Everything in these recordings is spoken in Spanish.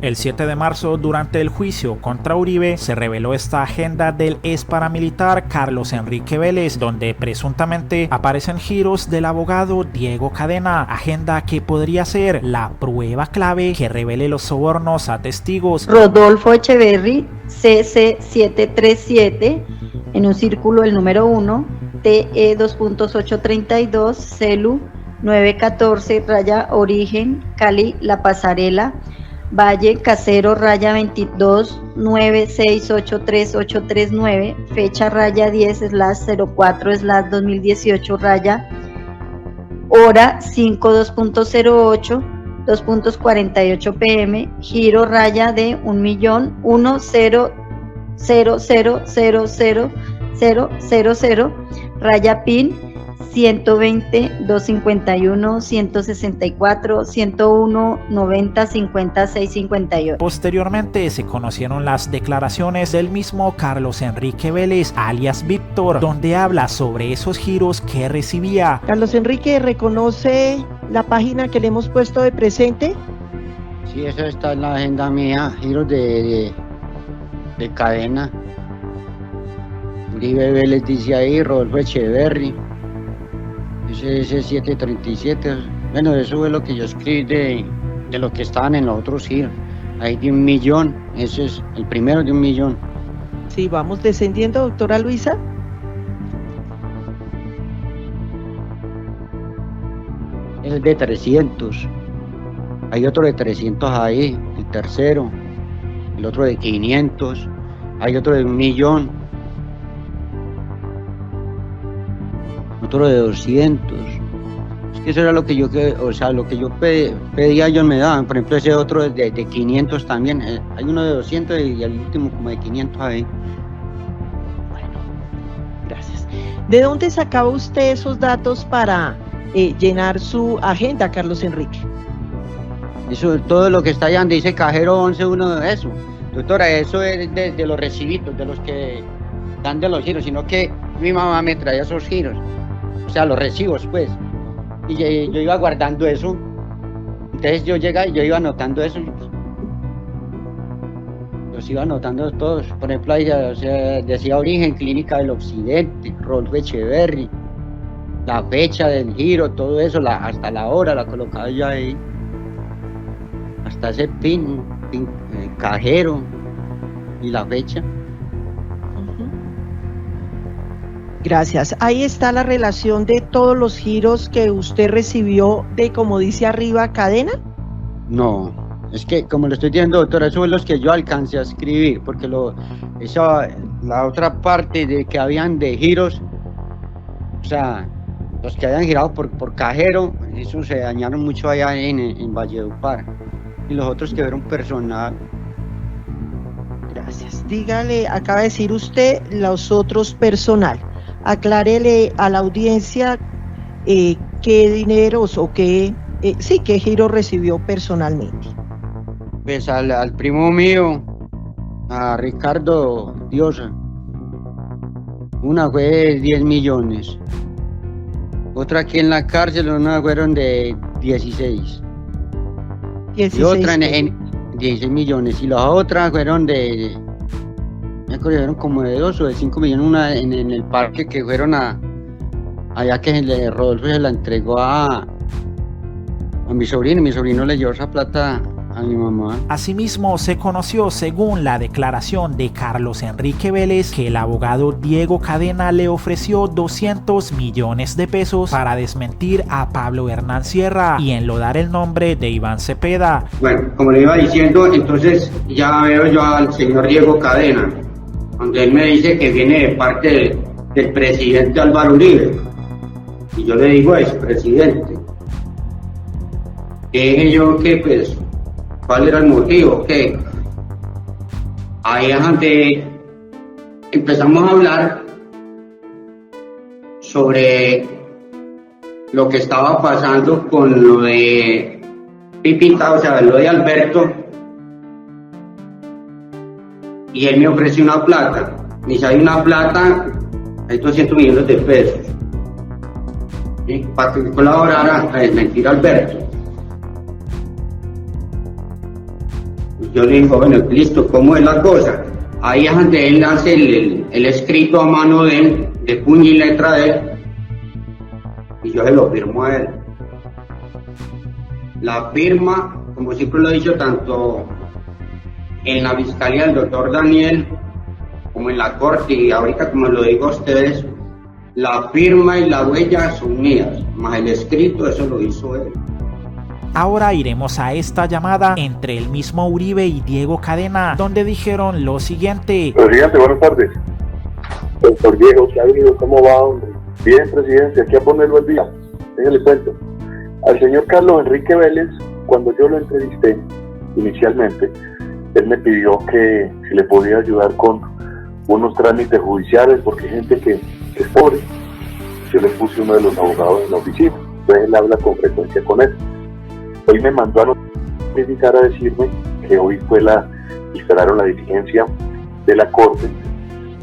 El 7 de marzo, durante el juicio contra Uribe, se reveló esta agenda del ex paramilitar Carlos Enrique Vélez, donde presuntamente aparecen giros del abogado Diego Cadena, agenda que podría ser la prueba clave que revele los sobornos a testigos. Rodolfo Echeverry, CC737, en un círculo el número 1, TE 2.832, CELU 914, raya origen, Cali, La Pasarela, Valle Casero, raya 22 9683839, fecha raya 10/04/2018, raya hora 52.08, 2.48 pm, giro raya de 1.100.000.000, raya PIN 120 251 164 101 90 56 58. Posteriormente se conocieron las declaraciones del mismo Carlos Enrique Vélez, alias Víctor, donde habla sobre esos giros que recibía. Carlos Enrique, ¿reconoce la página que le hemos puesto de presente? Sí, eso está en la agenda mía, giros de Cadena. Uribe Vélez dice ahí, Rodolfo Echeverry. Ese 737, bueno, eso es lo que yo escribí de lo que estaban en los otros giros. Hay de 1 millón, ese es el primero de 1 millón. Sí, vamos descendiendo, doctora Luisa. Es de 300. Hay otro de 300 ahí, el tercero. El otro de 500. Hay otro de 1 millón. Otro de 200. Es que eso era lo que yo pedía, ellos me daban. Por ejemplo, ese otro de 500 también. Hay uno de 200 y el último como de 500 ahí. Bueno, gracias. ¿De dónde sacaba usted esos datos para llenar su agenda, Carlos Enrique? Eso, todo lo que está allá donde dice cajero 11, uno de eso. Doctora, eso es de los recibitos, de los que dan de los giros, sino que mi mamá me traía esos giros. O sea, los recibos, pues, y yo iba guardando eso, entonces yo llegaba y yo iba anotando eso, los iba anotando todos. Por ejemplo, ahí decía origen, Clínica del Occidente, Rodolfo Echeverry, la fecha del giro, todo eso, hasta la hora la colocaba yo ahí, hasta ese pin cajero y la fecha. Gracias. Ahí está la relación de todos los giros que usted recibió de, como dice arriba, Cadena. No, es que como lo estoy diciendo, doctora, esos son los que yo alcancé a escribir, porque la otra parte de que habían de giros, o sea, los que habían girado por cajero, eso se dañaron mucho allá en Valledupar, y los otros que fueron personal. Gracias. Dígale, acaba de decir usted, los otros personal. Aclárele a la audiencia qué dineros o qué giro recibió personalmente. Pues al primo mío, a Ricardo Diosa, una fue de 10 millones, otra aquí en la cárcel, una fueron de 16 y otra en 16 millones, y las otras fueron de, me acuerdo, fueron como de 2 o de 5 millones, una en el parque que fueron allá que Rodolfo se la entregó a mi sobrino, y mi sobrino le llevó esa plata a mi mamá. Asimismo, se conoció, según la declaración de Carlos Enrique Vélez, que el abogado Diego Cadena le ofreció 200 millones de pesos para desmentir a Pablo Hernán Sierra y enlodar el nombre de Iván Cepeda. Bueno, como le iba diciendo, entonces ya veo yo al señor Diego Cadena, donde él me dice que viene de parte del presidente Álvaro Uribe, y yo le digo expresidente. Dije yo que pues, ¿cuál era el motivo? Que ahí es donde empezamos a hablar sobre lo que estaba pasando con lo de Pipita, o sea, lo de Alberto, y él me ofreció una plata. Me dice, hay una plata, hay 200 millones de pesos, ¿sí?, para que colaborara a desmentir a Alberto. Yo le digo, bueno, listo, ¿cómo es la cosa? Ahí es donde él hace el escrito a mano de él, de puño y letra de él, y yo se lo firmo a él. La firma, como siempre lo he dicho, tanto en la fiscalía del doctor Daniel, como en la corte, y ahorita como lo digo a ustedes, la firma y la huella son mías, más el escrito, eso lo hizo él. Ahora iremos a esta llamada entre el mismo Uribe y Diego Cadena, donde dijeron lo siguiente. Presidente, buenas tardes. Doctor Diego, ¿qué ha venido? ¿Cómo va, hombre? Bien, presidente, aquí a ponerlo al día. Déjale cuento. Al señor Carlos Enrique Vélez, cuando yo lo entrevisté inicialmente, él me pidió que si le podía ayudar con unos trámites judiciales, porque hay gente que es pobre. Yo le puse uno de los abogados en la oficina, entonces él habla con frecuencia con él. Hoy me mandó a notificar a decirme que hoy instalaron la diligencia de la corte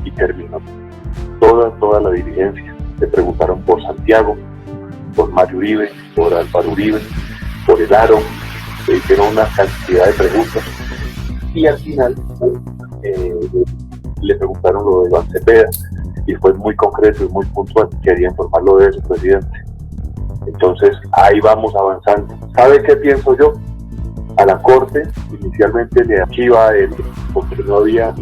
y terminó toda la diligencia. Le preguntaron por Santiago, por Mario Uribe, por Álvaro Uribe, por el Aro, le hicieron una cantidad de preguntas y al final le preguntaron lo de Iván Cepeda y fue muy concreto y muy puntual. Quería informarlo de eso, presidente. Entonces ahí vamos avanzando. ¿Sabe qué pienso yo? A la corte inicialmente le archiva a él porque no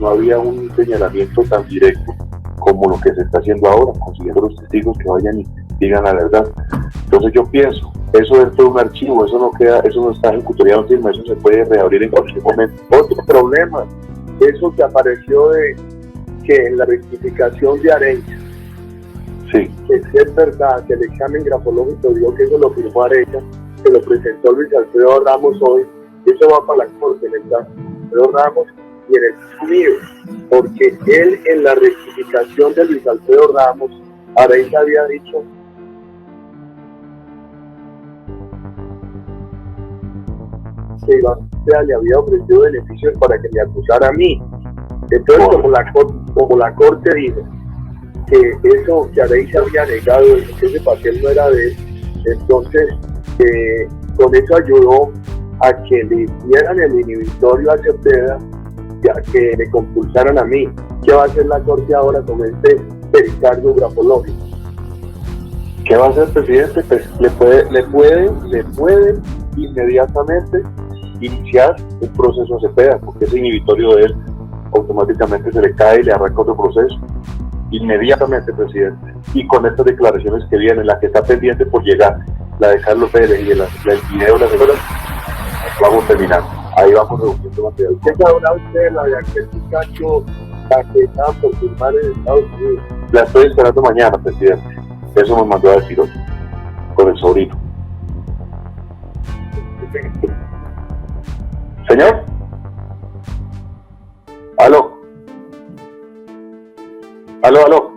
había un señalamiento tan directo como lo que se está haciendo ahora, consiguiendo los testigos que vayan y digan la verdad. Entonces yo pienso, eso dentro de un archivo, eso no está ejecutoriado en firma, eso se puede reabrir en cualquier momento. Otro problema, eso que apareció de que en la rectificación de Arecha, sí, que si es verdad que el examen grafológico dio que eso lo firmó Arecha, que lo presentó Luis Alfredo Ramos hoy, eso va para la corte, ¿verdad? Alfredo Ramos y en el mío, porque él en la rectificación de Luis Alfredo Ramos, Arecha había dicho que Iván Cepeda le había ofrecido beneficios para que me acusara a mí. Entonces, como la corte dijo que eso que Arecha había negado, que ese papel no era de él, entonces con eso ayudó a que le dieran el inhibitorio a Cepeda y a que me compulsaran a mí. ¿Qué va a hacer la corte ahora con este pericardio grafológico? ¿Qué va a hacer, presidente? Pues le puede inmediatamente iniciar un proceso a Cepeda, porque ese inhibitorio de él automáticamente se le cae y le arranca otro proceso. Inmediatamente, presidente. Y con estas declaraciones que vienen, la que está pendiente por llegar, la de Carlos Pérez y el video de la señora, vamos terminando. Ahí vamos reduciendo material. ¿Qué sabrá usted la de aquel muchacho que estaba por firmar en Estados Unidos? La estoy esperando mañana, presidente. Eso me mandó a decir hoy, con el sobrino. ¿Señor? ¿Aló? ¿Aló?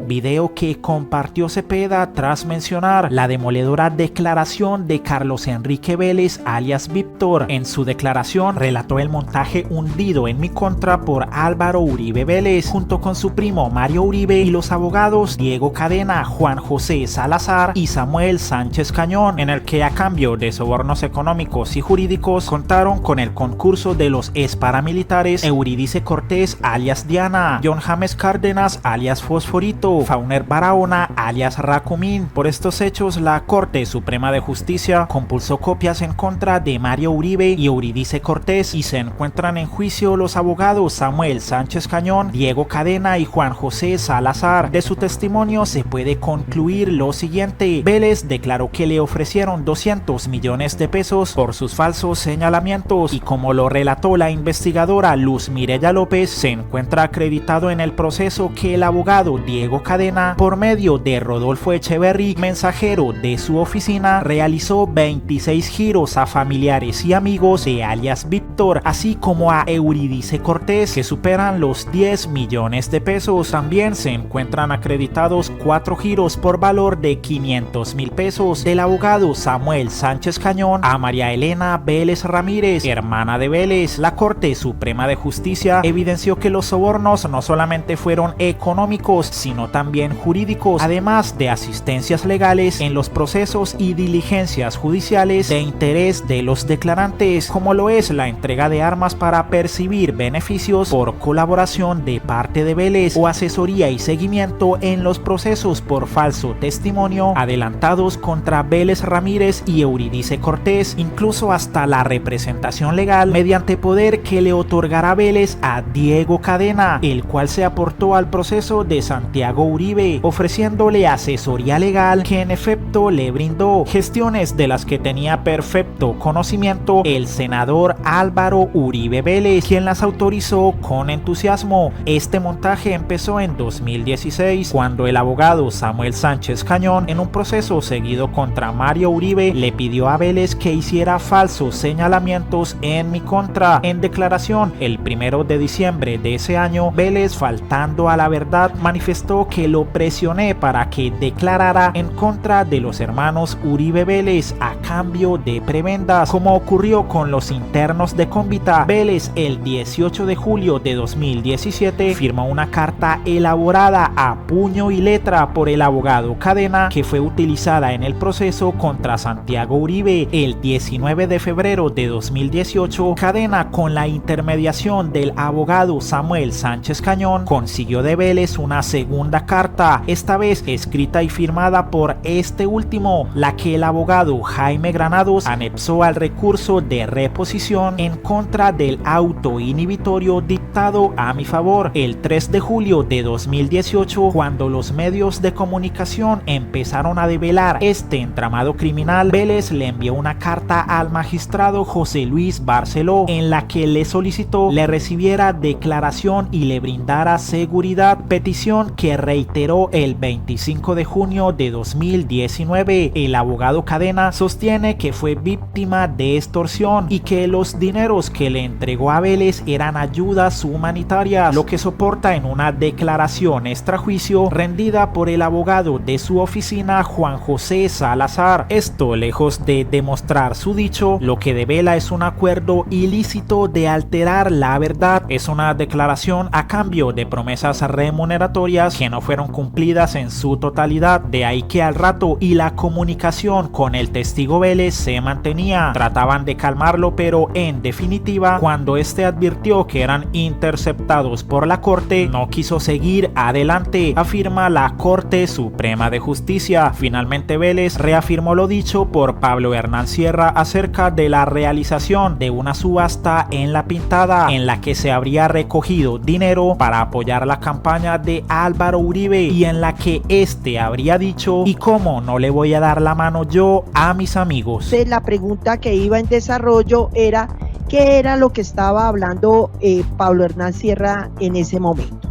Video que compartió Cepeda tras mencionar la demoledora declaración de Carlos Enrique Vélez alias Víctor. En su declaración relató el montaje hundido en mi contra por Álvaro Uribe Vélez junto con su primo Mario Uribe y los abogados Diego Cadena, Juan José Salazar y Samuel Sánchez Cañón, en el que a cambio de sobornos económicos y jurídicos contaron con el concurso de los exparamilitares Eurídice Cortés alias Diana, John James Cárdenas alias Fosforito, Fauner Barahona alias Racumín. Por estos hechos, la Corte Suprema de Justicia compulsó copias en contra de Mario Uribe y Eurídice Cortés y se encuentran en juicio los abogados Samuel Sánchez Cañón, Diego Cadena y Juan José Salazar. De su testimonio se puede concluir lo siguiente: Vélez declaró que le ofrecieron 200 millones de pesos por sus falsos señalamientos y, como lo relató la investigadora Luz Mireya López, se encuentra acreditado en el proceso que el abogado Diego Cadena, por medio de Rodolfo Echeverry, mensajero de su oficina, realizó 26 giros a familiares y amigos de alias Víctor, así como a Eurídice Cortés, que superan los 10 millones de pesos. También se encuentran acreditados 4 giros por valor de 500 mil pesos del abogado Samuel Sánchez Cañón a María Elena Vélez Ramírez, hermana de Vélez. La Corte Suprema de Justicia evidenció que los sobornos no solamente fueron económicos, sino también jurídicos, además de asistencias legales en los procesos y diligencias judiciales de interés de los declarantes, como lo es la entrega de armas para percibir beneficios por colaboración de parte de Vélez o asesoría y seguimiento en los procesos por falso testimonio adelantados contra Vélez Ramírez y Eurídice Cortés, incluso hasta la representación legal mediante poder que le otorgará Vélez a Diego Cadena, el cual se aportó al proceso de Santiago Uribe, ofreciéndole asesoría legal que en efecto le brindó, gestiones de las que tenía perfecto conocimiento el senador Álvaro Uribe Vélez, quien las autorizó con entusiasmo. Este montaje empezó en 2016, cuando el abogado Samuel Sánchez Cañón, en un proceso seguido contra Mario Uribe, le pidió a Vélez que hiciera falsos señalamientos en mi contra. En declaración el 1 de diciembre de ese año, Vélez, faltando a la verdad, manifestó que lo presioné para que declarara en contra de los hermanos Uribe Vélez a cambio de prebendas, como ocurrió con los internos de Convita. Vélez, el 18 de julio de 2017, firmó una carta elaborada a puño y letra por el abogado Cadena, que fue utilizada en el proceso contra Santiago Uribe. El 19 de febrero de 2018, Cadena, con la intermediación del abogado Samuel Sánchez Cañón, consiguió de Vélez una segunda carta, esta vez escrita y firmada por este último, la que el abogado Jaime Granados anexó al recurso de reposición en contra del auto inhibitorio dictado a mi favor el 3 de julio de 2018, cuando los medios de comunicación empezaron a develar este entramado criminal. Vélez le envió una carta al magistrado José Luis Barceló en la que le solicitó le recibiera declaración y le brindara seguridad, petición que reiteró el 25 de junio de 2019. El abogado Cadena sostiene que fue víctima de extorsión y que los dineros que le entregó a Vélez eran ayudas humanitarias, lo que soporta en una declaración extrajuicio rendida por el abogado de su oficina, Juan José Salazar. Esto, lejos de demostrar su dicho, lo que devela es un acuerdo ilícito de alterar la verdad. Es una declaración a cambio de promesas remuneratorias que no fueron cumplidas en su totalidad, de ahí que al rato y la comunicación con el testigo Vélez se mantenía. Trataban de calmarlo, pero en definitiva, cuando este advirtió que eran interceptados por la Corte, no quiso seguir adelante, afirma la Corte Suprema de Justicia. Finalmente Vélez reafirmó lo dicho por Pablo Hernán Sierra acerca de la realización de una subasta en La Pintada, en la que se habría recogido dinero para apoyar la campaña de Álvaro Uribe y en la que este habría dicho: ¿y cómo no le voy a dar la mano yo a mis amigos? La pregunta que iba en desarrollo era ¿qué era lo que estaba hablando Pablo Hernán Sierra en ese momento?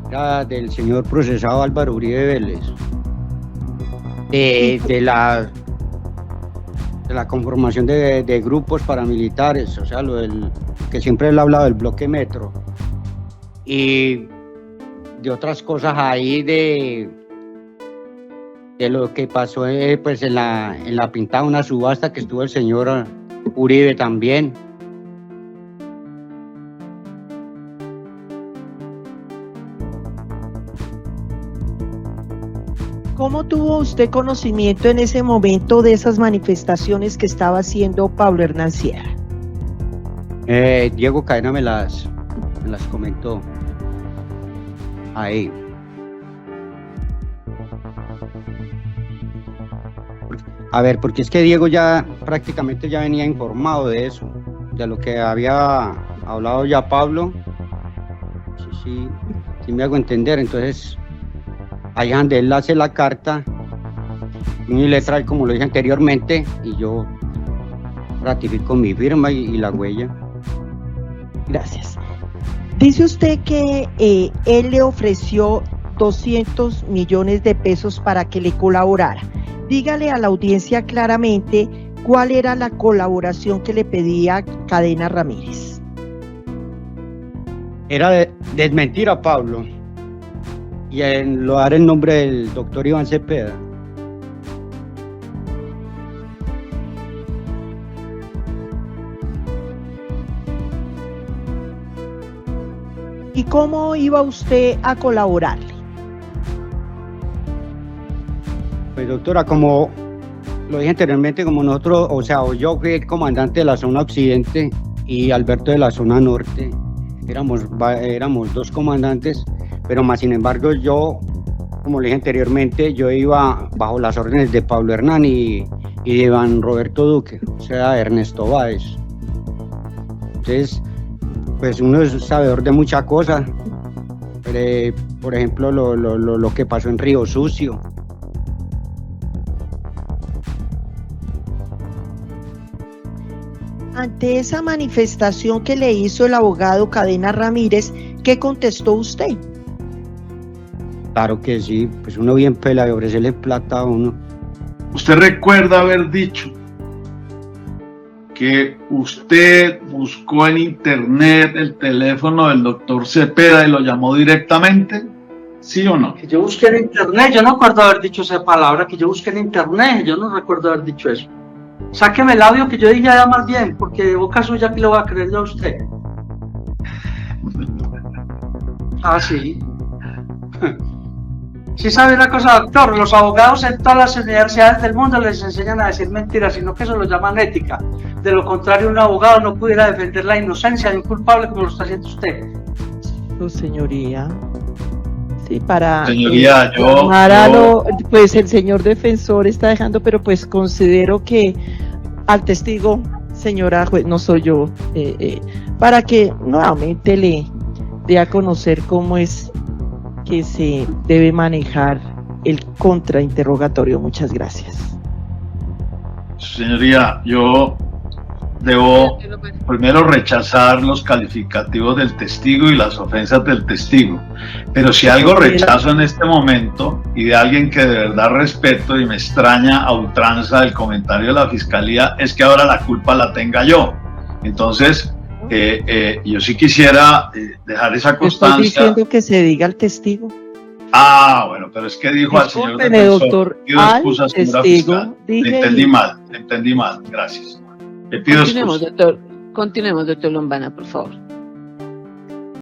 Era del señor procesado Álvaro Uribe Vélez, de la conformación de grupos paramilitares, o sea, que siempre él ha hablado del bloque Metro, y de otras cosas ahí de lo que pasó pues en la Pintada, una subasta que estuvo el señor Uribe también. ¿Cómo tuvo usted conocimiento en ese momento de esas manifestaciones que estaba haciendo Pablo Hernán Sierra? Diego Cadena me las comentó ahí. A ver, porque es que Diego ya prácticamente ya venía informado de eso, de lo que había hablado ya Pablo. Sí me hago entender. Entonces, ahí donde él hace la carta, y letra, como lo dije anteriormente, y yo ratifico mi firma y la huella. Gracias. Dice usted que él le ofreció 200 millones de pesos para que le colaborara. Dígale a la audiencia claramente cuál era la colaboración que le pedía Cadena Ramírez. Era desmentir a Pablo y en lo dar el nombre del doctor Iván Cepeda. ¿Y cómo iba usted a colaborarle? Pues doctora, como lo dije anteriormente, como nosotros, o sea, yo fui el comandante de la zona occidente y Alberto de la zona norte, éramos dos comandantes, pero más sin embargo yo, como le dije anteriormente, yo iba bajo las órdenes de Pablo Hernán y de Iván Roberto Duque, o sea, Ernesto Báez. Entonces, pues uno es sabedor de muchas cosas, por ejemplo, lo que pasó en Río Sucio. Ante esa manifestación que le hizo el abogado Cadena Ramírez, ¿qué contestó usted? Claro que sí, pues uno bien pela de ofrecerle plata a uno. ¿Usted recuerda haber dicho que usted buscó en internet el teléfono del doctor Cepeda y lo llamó directamente? ¿Sí o no? Que yo busqué en internet, yo no recuerdo haber dicho esa palabra, que yo busqué en internet, yo no recuerdo haber dicho eso. Sáqueme el audio que yo dije ya más bien, porque de boca suya que lo va a creer yo a usted. Ah, sí. Sí sabe una cosa, doctor, los abogados en todas las universidades del mundo les enseñan a decir mentiras, sino que eso lo llaman ética. De lo contrario, un abogado no pudiera defender la inocencia de un culpable como lo está haciendo usted. No, señoría. Sí, para Señoría, pues el señor defensor está dejando, pero pues considero que al testigo, señora juez, no soy yo, para que nuevamente le dé a conocer cómo es que se debe manejar el contrainterrogatorio. Muchas gracias. Señoría, yo debo primero rechazar los calificativos del testigo y las ofensas del testigo, pero si algo rechazo en este momento y de alguien que de verdad respeto y me extraña a ultranza el comentario de la fiscalía es que ahora la culpa la tenga yo. Entonces yo sí quisiera dejar esa constancia. Estoy diciendo que se diga al testigo. Ah, bueno, pero es que dijo al señor defensor, doctor, pido excusas, señora fiscal. Le entendí mal, gracias. Le pido excusas. Continuemos, doctor Lombana, por favor.